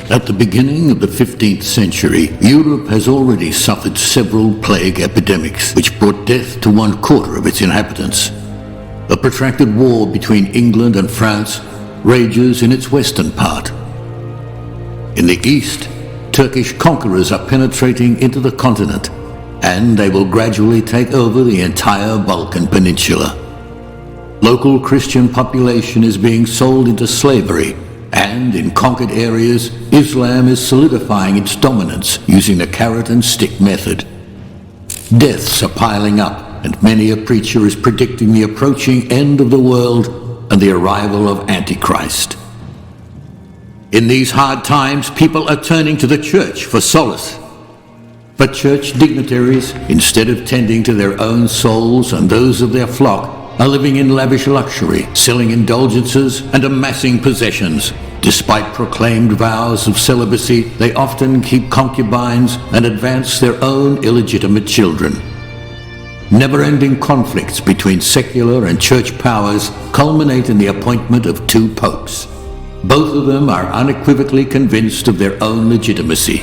At the beginning of the 15th century, Europe has already suffered several plague epidemics, which brought death to 1/4 of its inhabitants. A protracted war between England and France rages in its western part. In the east, Turkish conquerors are penetrating into the continent, and they will gradually take over the entire Balkan Peninsula. Local Christian population is being sold into slavery, and in conquered areas, Islam is solidifying its dominance using the carrot and stick method. Deaths are piling up, and many a preacher is predicting the approaching end of the world and the arrival of Antichrist. In these hard times, people are turning to the church for solace. But church dignitaries, instead of tending to their own souls and those of their flock, are living in lavish luxury, selling indulgences and amassing possessions. Despite proclaimed vows of celibacy, they often keep concubines and advance their own illegitimate children. Never-ending conflicts between secular and church powers culminate in the appointment of 2 popes. Both of them are unequivocally convinced of their own legitimacy.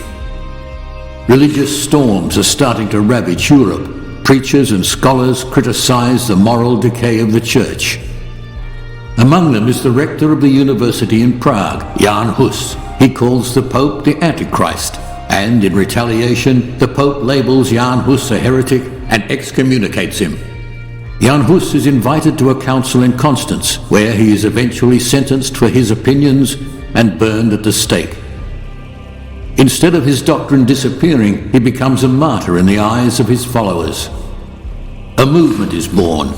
Religious storms are starting to ravage Europe. Preachers and scholars criticize the moral decay of the church. Among them is the rector of the university in Prague, Jan Hus. He calls the Pope the Antichrist, and in retaliation, the Pope labels Jan Hus a heretic and excommunicates him. Jan Hus is invited to a council in Constance, where he is eventually sentenced for his opinions and burned at the stake. Instead of his doctrine disappearing, he becomes a martyr in the eyes of his followers. A movement is born,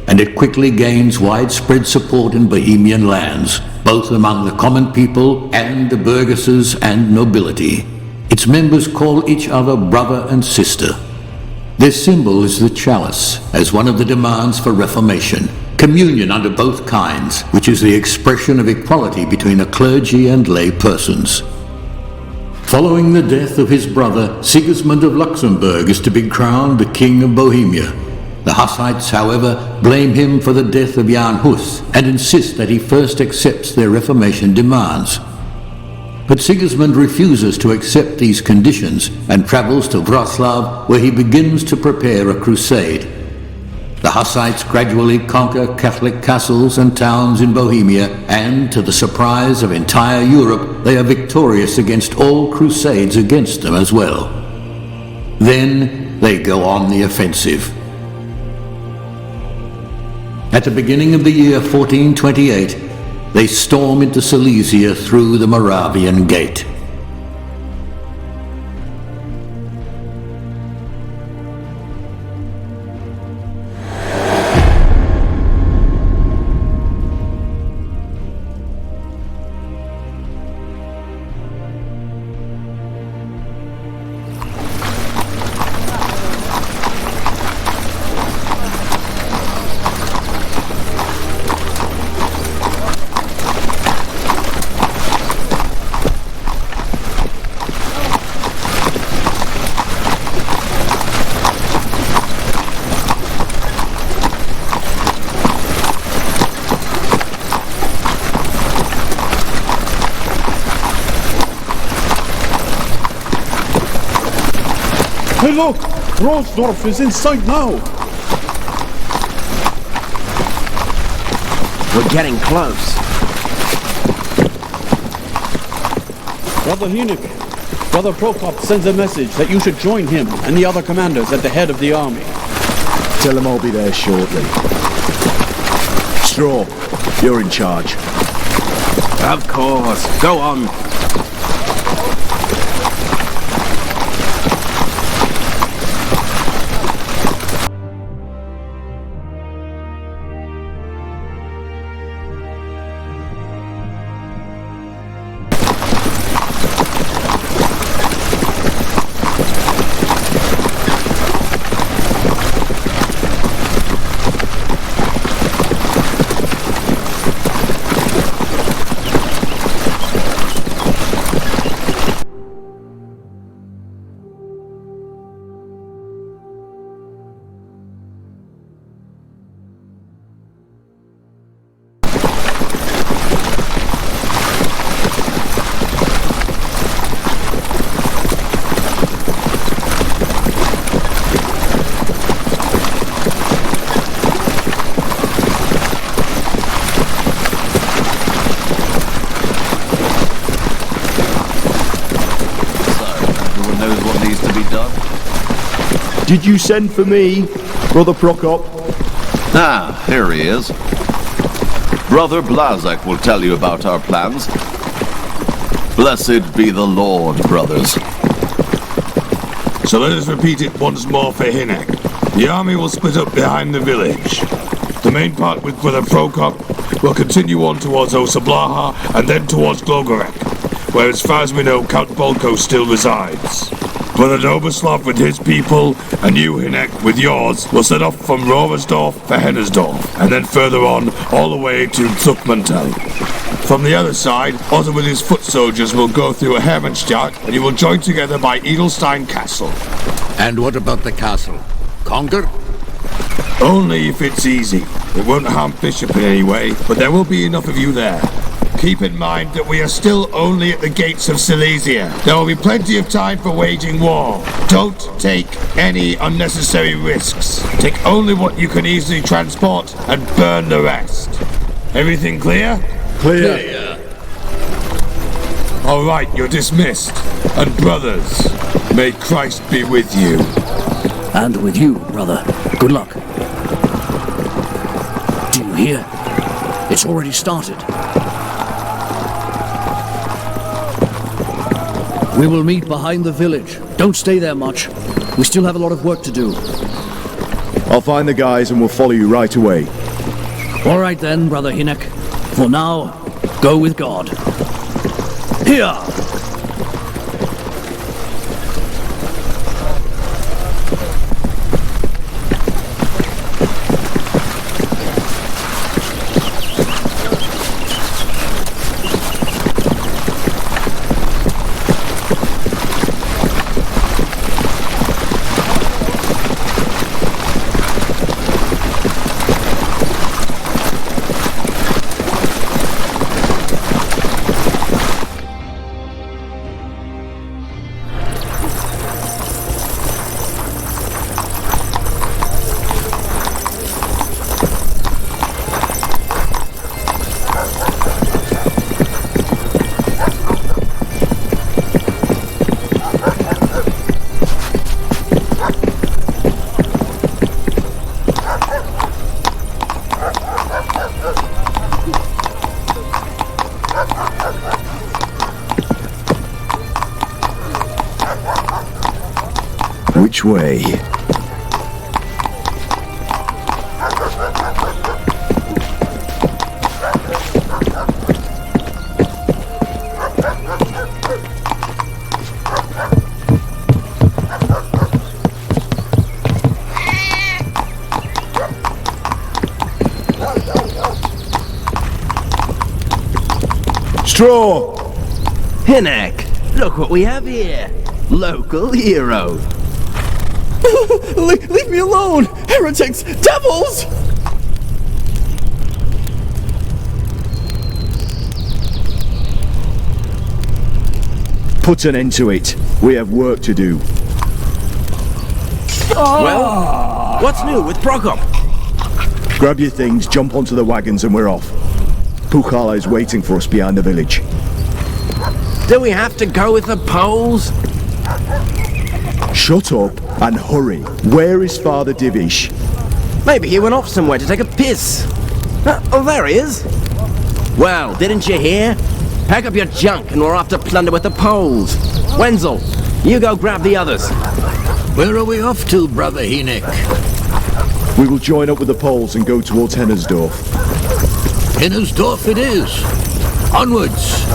and it quickly gains widespread support in Bohemian lands, both among the common people and the burgesses and nobility. Its members call each other brother and sister. Their symbol is the chalice, as one of the demands for Reformation, communion under both kinds, which is the expression of equality between the clergy and lay persons. Following the death of his brother, Sigismund of Luxembourg is to be crowned the King of Bohemia. The Hussites, however, blame him for the death of Jan Hus and insist that he first accepts their Reformation demands. But Sigismund refuses to accept these conditions and travels to Wrocław, where he begins to prepare a crusade. The Hussites gradually conquer Catholic castles and towns in Bohemia, and to the surprise of entire Europe, they are victorious against all crusades against them as well. Then they go on the offensive. At the beginning of the year 1428, they storm into Silesia through the Moravian Gate. Hey look! Rosdorf is in sight now! We're getting close. Brother Hynek, Brother Prokop sends a message that you should join him and the other commanders at the head of the army. Tell him I'll be there shortly. Straw, you're in charge. Of course. Go on. Did you send for me, Brother Prokop? Ah, here he is. Brother Blazak will tell you about our plans. Blessed be the Lord, brothers. So let us repeat it once more for Hinek. The army will split up behind the village. The main part with Brother Prokop will continue on towards Osablaha and then towards Glogorek, where as far as we know Count Bolko still resides. Brother Doberslav with his people, and you, Hinek, with yours, will set off from Roversdorf for Hennersdorf, and then further on, all the way to Zuckmantel. From the other side, Otto with his foot soldiers will go through a Hermannstadt, and you will join together by Edelstein Castle. And what about the castle? Conquer? Only if it's easy. It won't harm Bishop in any way, but there will be enough of you there. Keep in mind that we are still only at the gates of Silesia. There will be plenty of time for waging war. Don't take any unnecessary risks. Take only what you can easily transport and burn the rest. Everything clear? Clear. All right, you're dismissed. And brothers, may Christ be with you. And with you, brother. Good luck. Do you hear? It's already started. We will meet behind the village. Don't stay there much. We still have a lot of work to do. I'll find the guys and we'll follow you right away. All right then, Brother Hinek. For now, go with God. Here! Which way? Straw! Hinek, look what we have here. Local hero. Leave me alone! Heretics! Devils! Put an end to it. We have work to do. Well, what's new with Prokop? Grab your things, jump onto the wagons and we're off. Pukala is waiting for us behind the village. Do we have to go with the Poles? Shut up and hurry. Where is Father Divish? Maybe he went off somewhere to take a piss. Oh, there he is. Well, didn't you hear? Pack up your junk and we're off to plunder with the Poles. Wenzel, you go grab the others. Where are we off to, Brother Hinek? We will join up with the Poles and go towards Hennersdorf. Hennersdorf it is. Onwards.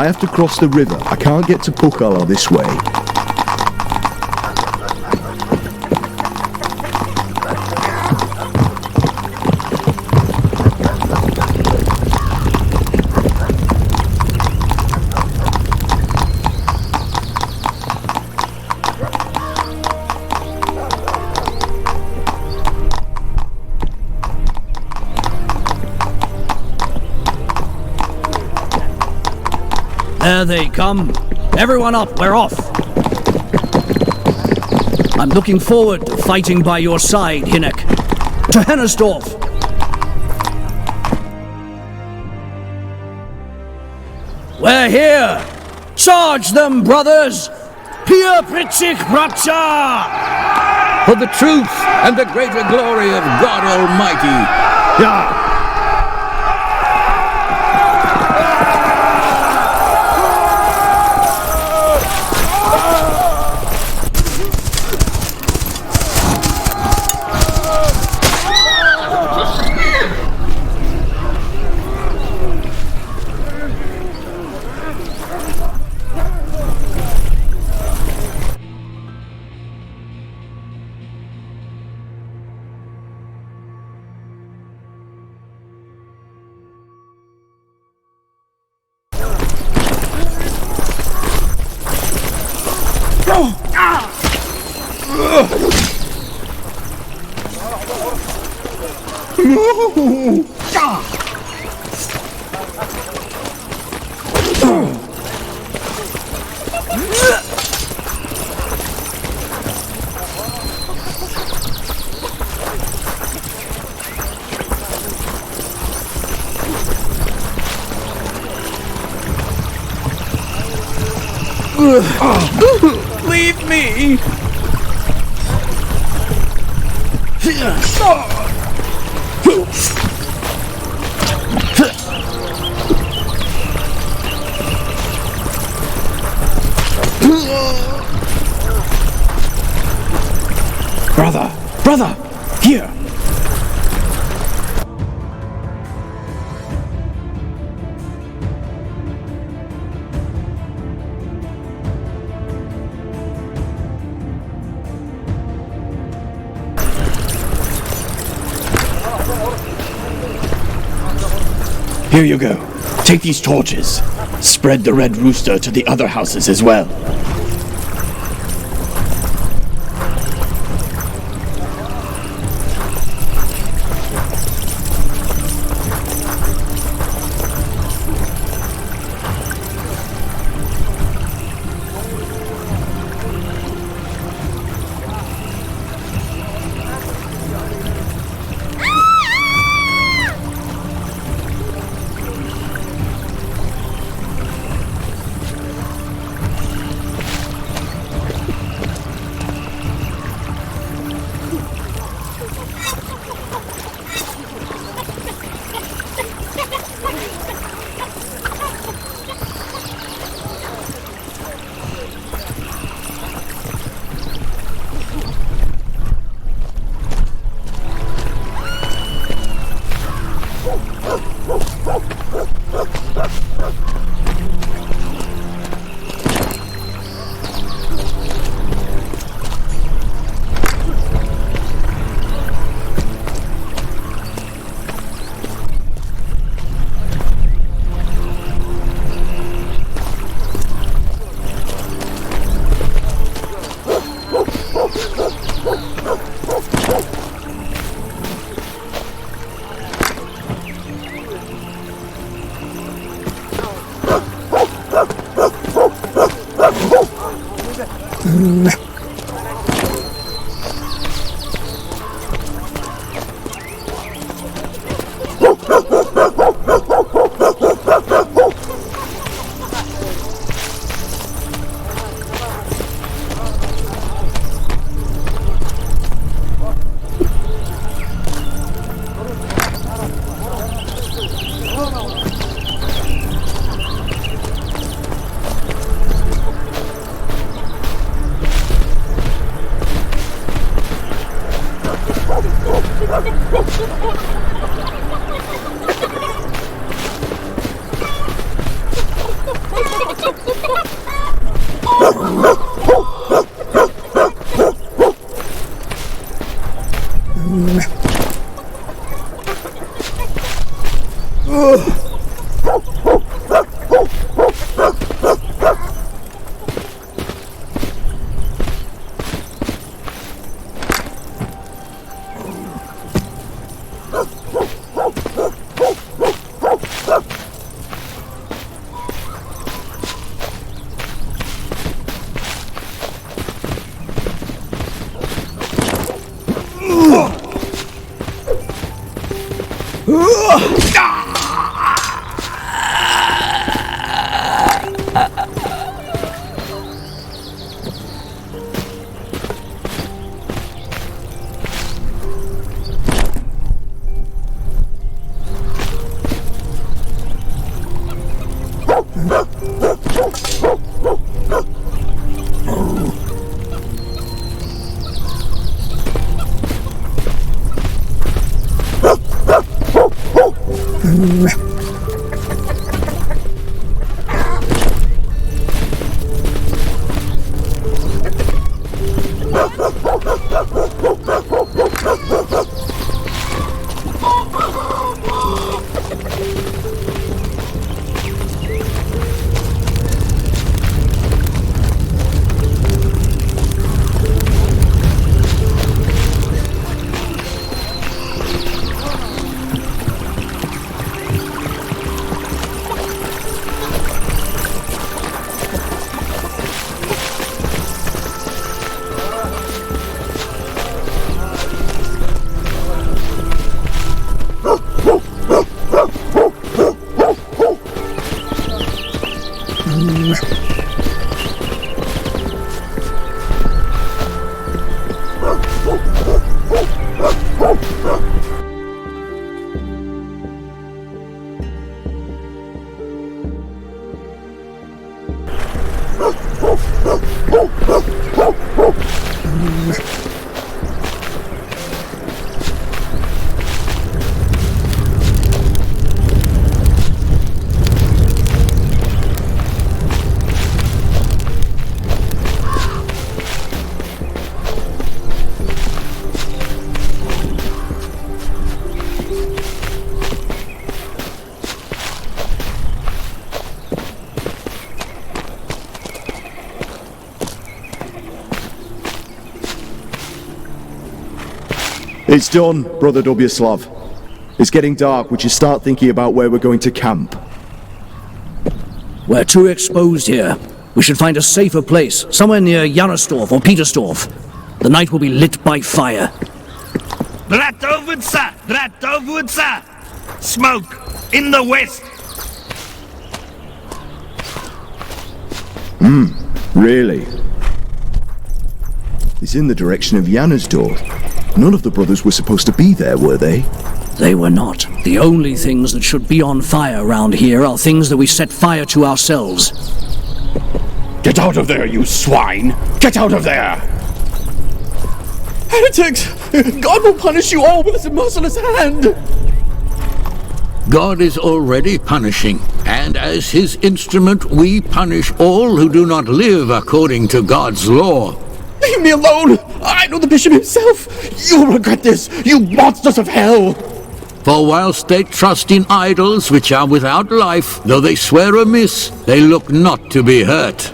I have to cross the river. I can't get to Pukala this way. There they come. Everyone up, we're off. I'm looking forward to fighting by your side, Hinek. To Hennersdorf. We're here. Charge them, brothers. Pir Pritzig Bracha! For the truth and the greater glory of God Almighty. Yeah. Leave me! Brother! Here! Here you go. Take these torches. Spread the red rooster to the other houses as well. It's done, Brother Dobyaslav. It's getting dark. We should start thinking about where we're going to camp. We're too exposed here. We should find a safer place, somewhere near Jarostorf or Petersdorf. The night will be lit by fire. Bratovutsa! Bratovutsa! Smoke! In the west! Really? It's in the direction of Jannersdorf. None of the brothers were supposed to be there, were they? They were not. The only things that should be on fire around here are things that we set fire to ourselves. Get out of there, you swine! Get out of there! Heretics! God will punish you all with his merciless hand! God is already punishing, and as his instrument we punish all who do not live according to God's law. Leave me alone! I know the bishop himself! You'll regret this, you monsters of hell! For whilst they trust in idols which are without life, though they swear amiss, they look not to be hurt.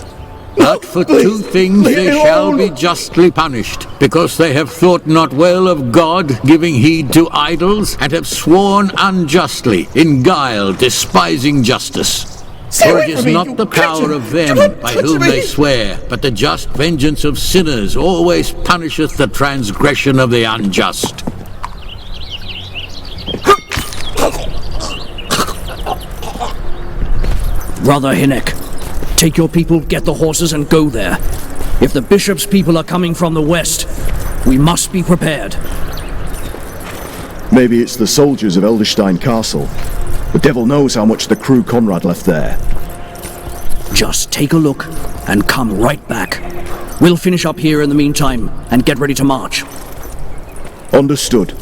But for two things they shall be justly punished, because they have thought not well of God, giving heed to idols, and have sworn unjustly, in guile, despising justice. For it is not the power of them by whom they swear, but the just vengeance of sinners always punisheth the transgression of the unjust. Brother Hinek, take your people, get the horses, and go there. If the bishop's people are coming from the west, we must be prepared. Maybe it's the soldiers of Elderstein Castle. The devil knows how much the crew Conrad left there. Just take a look and come right back. We'll finish up here in the meantime and get ready to march. Understood.